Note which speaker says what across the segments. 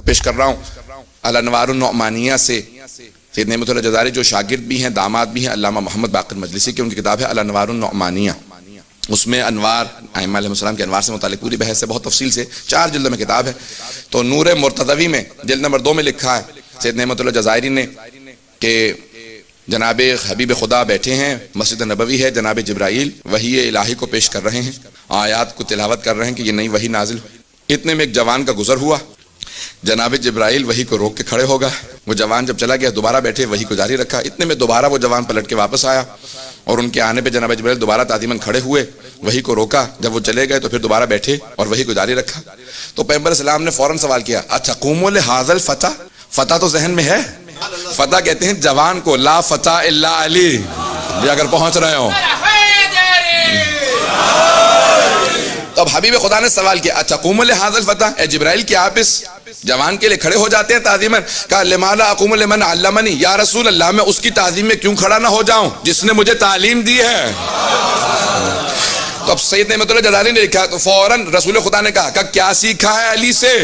Speaker 1: پیش کر رہا ہوں الانوار النعمانیہ سے سید نعمت اللہ جزائری جو شاگرد بھی ہیں داماد بھی ہیں علامہ محمد باقر مجلسی کی، ان کی کتاب ہے الانوار النعمانیہ. اس میں انوار ائمہ علیہ السلام کے انوار سے متعلق پوری بحث ہے، بہت تفصیل سے 4 جلدوں میں کتاب ہے. تو نور مرتضوی میں جلد نمبر 2 میں لکھا ہے سید نعمت اللہ جزائری نے کہ جناب حبیب خدا بیٹھے ہیں، مسجد نبوی ہے، جناب جبرائیل وحی الہی کو پیش کر رہے ہیں، آیات کو تلاوت کر رہے ہیں کہ یہ نئی وحی نازل ہوئی. اتنے میں ایک جوان کا گزر ہوا، جناب جبرائیل وحی کو روک کے کھڑے ہو گئے. وہ جوان جب چلا گیا دوبارہ بیٹھے، وحی کو جاری رکھا. اتنے میں دوبارہ وہ جوان پلٹ کے واپس آیا اور ان کے آنے پہ جناب جبرائیل دوبارہ تعظیماً کھڑے ہوئے، وحی کو روکا. جب وہ چلے گئے تو پھر دوبارہ بیٹھے اور وحی کو جاری رکھا. تو پیغمبر السلام نے فوراً سوال کیا اتقوم لہذا الفتى، فتح تو ذہن میں ہے؟ فتح کہتے ہیں جوان کو، لا فتح الا علی. یہ اگر پہنچ رہے ہو تو اب حبیب خدا نے سوال کیا اتقوم لہذا الفتى، اے جبرائیل کیا آپ اس جوان کے لیے کھڑے ہو جاتے ہیں تعظیماً؟ کہا لماذا اقوم لمن علمنی، یا رسول اللہ میں اس کی تعظیم میں کیوں کھڑا نہ ہو جاؤں جس نے مجھے تعلیم دی ہے. تو اب سید نعمت اللہ جزائری نے لکھا تو فوراً رسول خدا نے کہا کیا سیکھا ہے علی سے؟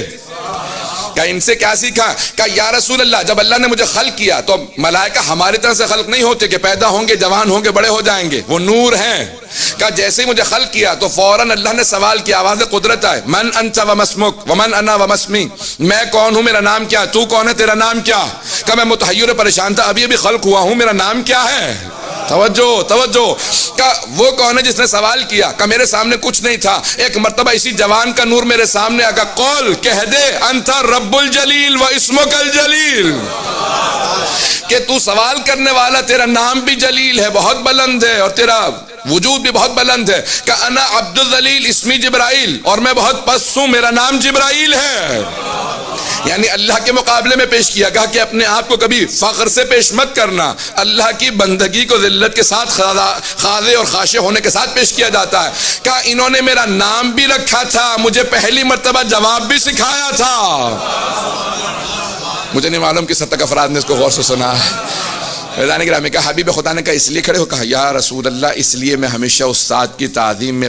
Speaker 1: کہا ان سے کیا سیکھا؟ کہا یا رسول اللہ جب اللہ نے مجھے خلق کیا تو ملائکہ ہماری طرح سے خلق نہیں ہوتے کہ پیدا ہوں گے جوان ہوں گے بڑے ہو جائیں گے، وہ نور ہیں. کہا جیسے ہی مجھے خلق کیا تو فوراً اللہ نے سوال کیا، آواز قدرت آئے، من انت وما اسمک ومن انا وما اسمی، میں کون ہوں میرا نام کیا، تو کون ہے تیرا نام کیا؟ کہا میں متحیر پریشان تھا، ابھی ابھی خلق ہوا ہوں، میرا نام کیا ہے؟ توجہ توجہ. کہ وہ کون ہے جس نے سوال کیا؟ کہ میرے سامنے کچھ نہیں تھا، ایک مرتبہ اسی جوان کا نور میرے سامنے آ گیا. قول کہہ دے انت رب الجلیل و اسمک الجلیل، کہ تو سوال کرنے والا تیرا نام بھی جلیل ہے بہت بلند ہے اور تیرا وجود بھی بہت بلند ہے. کہ انا عبد الذلیل اسمی جبرائیل، اور میں بہت پست ہوں میرا نام جبرائیل ہے. یعنی اللہ کے مقابلے میں پیش کیا. کہا کہ اپنے آپ کو کبھی فخر سے پیش مت کرنا، اللہ کی بندگی کو ذلت کے ساتھ خاضع اور خاشع ہونے کے ساتھ پیش کیا جاتا ہے. کہا انہوں نے میرا نام بھی رکھا تھا، مجھے پہلی مرتبہ جواب بھی سکھایا تھا. مجھے نہیں معلوم کس حد تک افراد نے اس کو غور سے سنا ہے. کہا حبیب خدا نے کہا اس لیے کھڑے ہو؟ کہا یا رسول اللہ اس لیے میں ہمیشہ استاد کی تعظیم میں